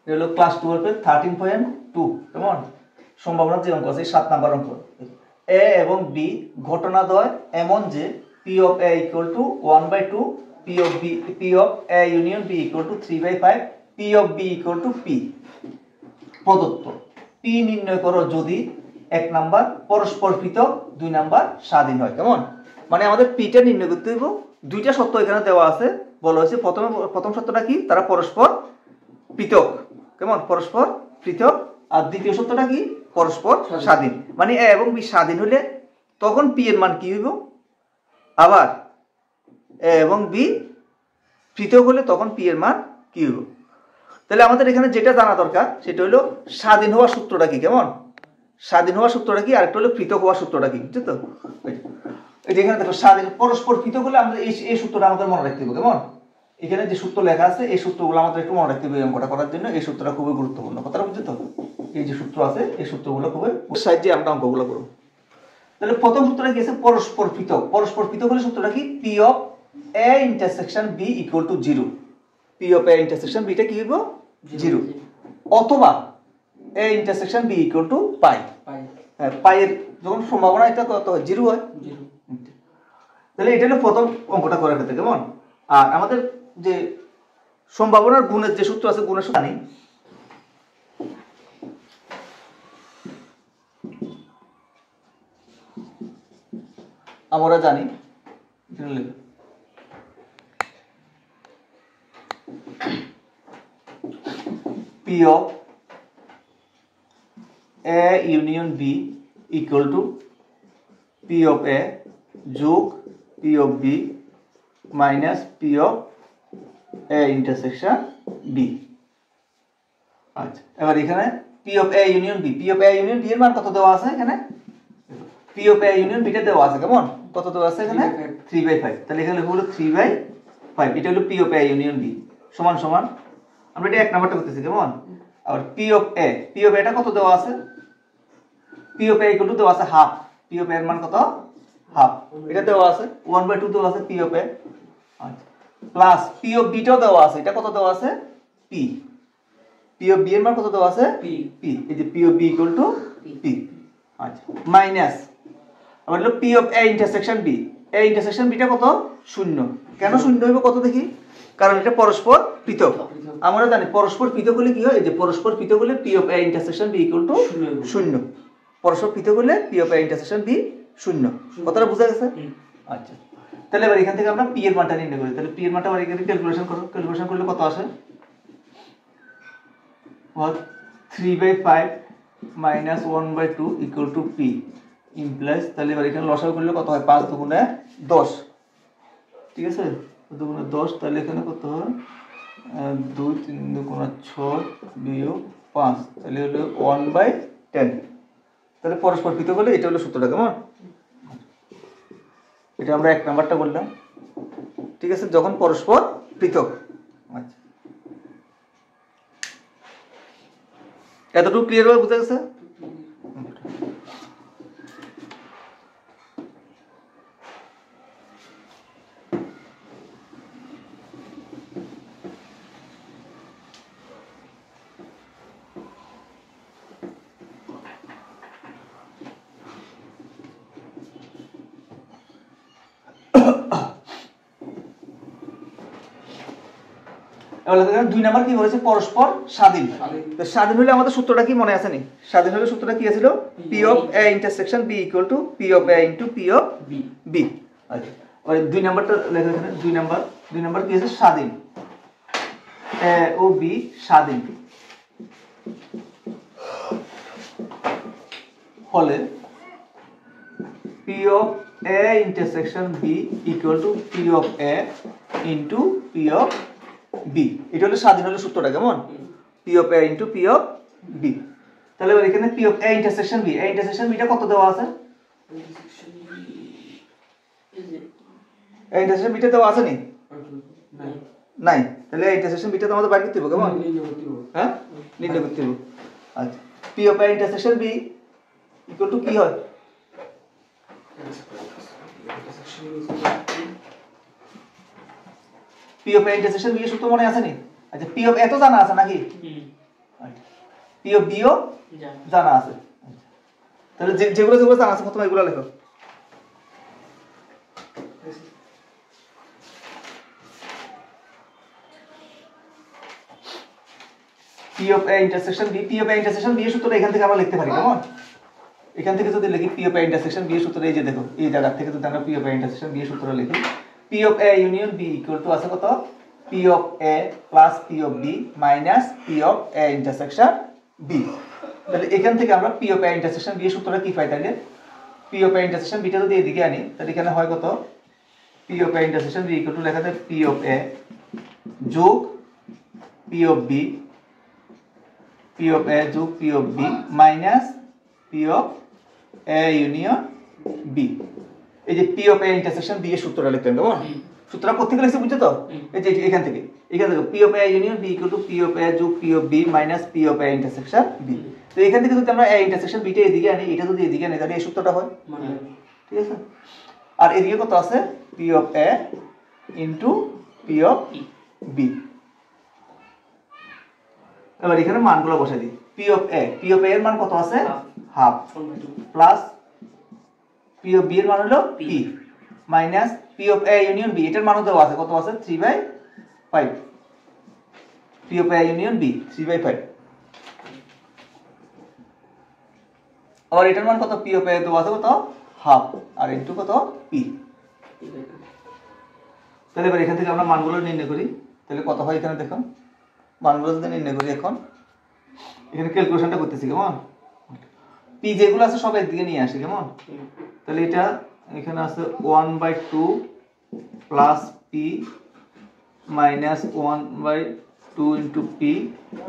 এটা হলো ক্লাস 12 এর 13.2 কেমন সম্ভাবনা যে অঙ্ক আছে 7 নাম্বার অঙ্ক এ এবং বি ঘটনাদ্বয় এমন যে P of A equal to 1/2 P of A union B equal to 3/5 P of B equal to P প্রদত্ত পি নির্ণয় করো যদি এক নাম্বার পরস্পর পৃথক দুই নাম্বার স্বাধীন হয় কেমন মানে আমাদের পিটা নির্ণয় করতে হইব দুইটা সত্য এখানে দেওয়া আছে বলা হয়েছে প্রথম সত্যটা কি তারা পরস্পর পৃথক কেমন পরস্পর পৃথক আর দ্বিতীয় সত্যটা কি পরস্পর স্বাধীন মানে এ এবং বি স্বাধীন হলে তখন পি এর মান কি হইব আবার এ এবং বি পৃথক হলে তখন পি এর মান কি হইব তাহলে আমাদের এখানে যেটা জানা দরকার সেটা হলো স্বাধীন হওয়ার সূত্রটা কি কেমন স্বাধীন হওয়ার সূত্রটা কি আরেকটা হলো পৃথক হওয়ার সূত্রটা কি বুঝছো তো এটা এখানে দেখো স্বাধীন পরস্পর পৃথক হলে আমরা এই সূত্রটা আমাদের মনে রাখতে হবে কেমন এখানে যে সূত্র লেখা আছে এই সূত্রগুলো আমাদের একটু মনে রাখতে হবে অঙ্কটা করার জন্য এই সূত্রটা খুবই গুরুত্বপূর্ণ কথাটা বুঝছো তো এই যে সূত্র আছে এই সূত্রগুলো খুবই সাহায্যে আমরা অঙ্কগুলো করব তাহলে প্রথম সূত্রটা কি আছে পরস্পর পৃথক হলে সূত্রটা কি P of A intersection B equal to 0 P of A intersection বিটা কি হইব 0 অথবা A intersection B equal to pi হ্যাঁ পাই এর যখন সম্ভাবনা এটা কত হয় 0 হয় 0 তাহলে এটা হলো প্রথম অঙ্কটা করার ক্ষেত্রে কেমন আর আমাদের যে সম্ভাবনার গুণের যে সূত্র আছে গুণের সূত্র জানি আমরা জানি P of A union B equal to P of A যোগ P of B minus P of A intersection B আচ্ছা এবার এখানে P of A union B এর মান কত দেওয়া আছে এখানে P of A union B টা দেওয়া আছে কেমন কত দেওয়া আছে এখানে 3/5 তাহলে এখানে হলো 3/5 এটা হলো P of A union B সমান সমান আমরা এটা এক নাম্বারটা করতেছি কেমন আর P of A টা কত দেওয়া আছে P of A equal to দেওয়া আছে হাফ P of A এর মান কত হাফ এটা দেওয়া আছে 1/2 দেওয়া আছে P of A আচ্ছা প্লাস P of B টাও দেওয়া আছে এটা কত দেওয়া আছে P of B এর মান কত দেওয়া আছে P এই যে P of B equal to P আচ্ছা মাইনাস আবার হলো P of A intersection B টা কত 0 কেন 0 হইব কত দেখি কারণ এটা পরস্পর পৃথক আমরা জানি পরস্পর পৃথক হলে কি হয় এই যে পরস্পর পৃথক হলে P of A intersection B equal to 0 পরস্পর পৃথক হলে P of A intersection B 0 কথাটা বোঝা গেছে আচ্ছা তাহলে এবার এখান থেকে আমরা P এর মানটা নির্ণয় করি তাহলে P এর মানটা আবার এখানে ক্যালকুলেশন করলে কত আসে 3/5 minus 1/2 equal to P implies তাহলে এবার এখানে লসাগু করলে কত হয় 5 দুগুণে 10 ঠিক আছে 5 দুগুণে 10 তাহলে এখানে কত হয় 2 3 দুগুণে 6 বিয়োগ 5 তাহলে হলো 1/10 তাহলে পরস্পর পৃথক হলে এটা হলো সূত্রটা কেমন এটা আমরা এক নাম্বারটা বললাম ঠিক আছে যখন পরস্পর পৃথক আচ্ছা এতটুকু ক্লিয়ার ভাবে বুঝা গেছে দুই নাম্বার কি বলেছে পরস্পর স্বাধীন তো স্বাধীন হলে আমাদের সূত্রটা কি মনে আছে নি স্বাধীন হলে সূত্রটা কি ছিল P of A intersection B equal to P of A into P of B আচ্ছা আর দুই নাম্বারটা লেখা এখানে দুই নাম্বার কি আছে স্বাধীন A ও B স্বাধীন হলে P of A intersection B equal to P of A into P of B এটা হলো স্বাধীন হলে সূত্রটা কেমন P of A into P of B তাহলে এখানে P of A intersection B টা কত দেওয়া আছে A intersection B টা দেওয়া আছে নি নাই তাহলে A intersection B টা তো আমাদের বাইর করতে হবে কেমন হ্যাঁ নির্ণয় করতে হবে আচ্ছা P of A intersection B equal to কি হয় P of A intersection B এর সূত্র মনে আছে নি আচ্ছা P of A তো জানা আছে নাকি পি অফ বিও জানা আছে। তাহলে যেগুলো যেগুলো জানা আছে প্রথমে এগুলো লেখো। P of A intersection B, P of A intersection B এর সূত্রটা এখান থেকে আমরা লিখতে পারি কেমন? এখান থেকে যদি লিখি P of A intersection B এর সূত্র, এই যে দেখো এই জায়গা থেকে যদি আমরা P of A intersection B এর সূত্র লিখি, P of A union B equal to আছে কত? P of A plus P of B minus P of A intersection B. তাহলে এখান থেকে আমরা P of A intersection B এর সূত্রটা কি পাই? তাহলে পি অফ এ ইন্টারসেকশন বিটা যদি এদিকে আনি তাহলে এখানে হয় কত? P of A intersection B equal to লেখা যায় পি অফ এ যোগ P of B, P of A যোগ P of B minus P of A union B. এই যে P of A intersection B এর সূত্রটা লিখতে হবে কেমন? সূত্রটা কোথা থেকে লিখছি বুঝছো তো? এই যে এখান থেকে P of A union B equal to P of A যোগ P of B minus P of A intersection B. তো এখান থেকে যদি আমরা এ ইন্টারসেকশন বিটা এদিকে আনি, এটা যদি এদিকে আনি তাহলে এই সূত্রটা হয়, ঠিক আছে? আর এদিকে কত আছে? P of A into P of B. এবার এখানে মানগুলো বসাই দিই। পি অফ এ এর মান কত আছে? Half plus P of B এর মান হলো P minus P of A union B, এটার মানও দেওয়া আছে, কত আছে? 3/5। P of A union B 3/5। আর এটার মান কত? পি অফ এ দেওয়া আছে কত? হাফ আর ইনটু কত? পি। তাহলে এবার এখান থেকে আমরা মানগুলো নির্ণয় করি, তাহলে কত হয় এখানে দেখুন। মানগুলো যদি নির্ণয় করি এখন, এখানে ক্যালকুলেশনটা করতেছি কেমন? পি যেগুলো আছে সব একদিকে নিয়ে আসি কেমন? তাহলে এটা এখানে আছে 1/2 plus P minus 1/2 into P,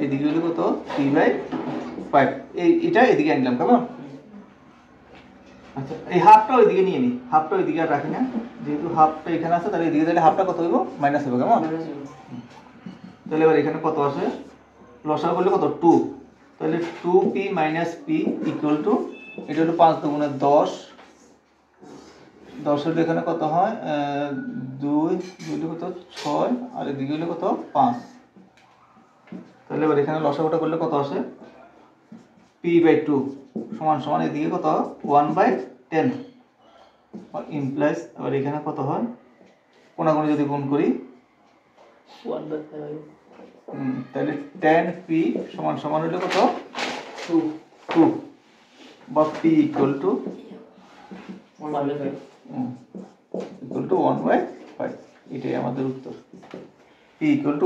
এদিকে হলো কত? 3/5। এটা এদিকে আনলাম কেমন? আচ্ছা, এই হাফটা ওইদিকে নিয়ে নি, হাফটা ওইদিকে আর রাখি না, যেহেতু হাফটা এখানে আছে তাহলে এদিকে তাহলে হাফটা কত হইব? মাইনাস হবে কেমন? তাহলে এবার এখানে কত আসে? লসাগু করলে কত? 2। তাহলে 2p minus p equal to, এটা হলো 5 দুগুণে 10, 10 হলে এখানে কত হয়? 2 2 কত? 6 আর এদিকে হলো কত? 5। তাহলে এবার এখানে লসাগুটা করলে কত আসে? p/2 সমান সমান এদিকে কত? 1/10 ইমপ্লাইজ। এবার এখানে কত হয়? কোনাকুনি যদি গুণ করি 1/5, তাহলে 10p সমান সমান হলো কত? 2 বা p ইকুয়াল টু 1/5 এটাই আমাদের উত্তর। p equal to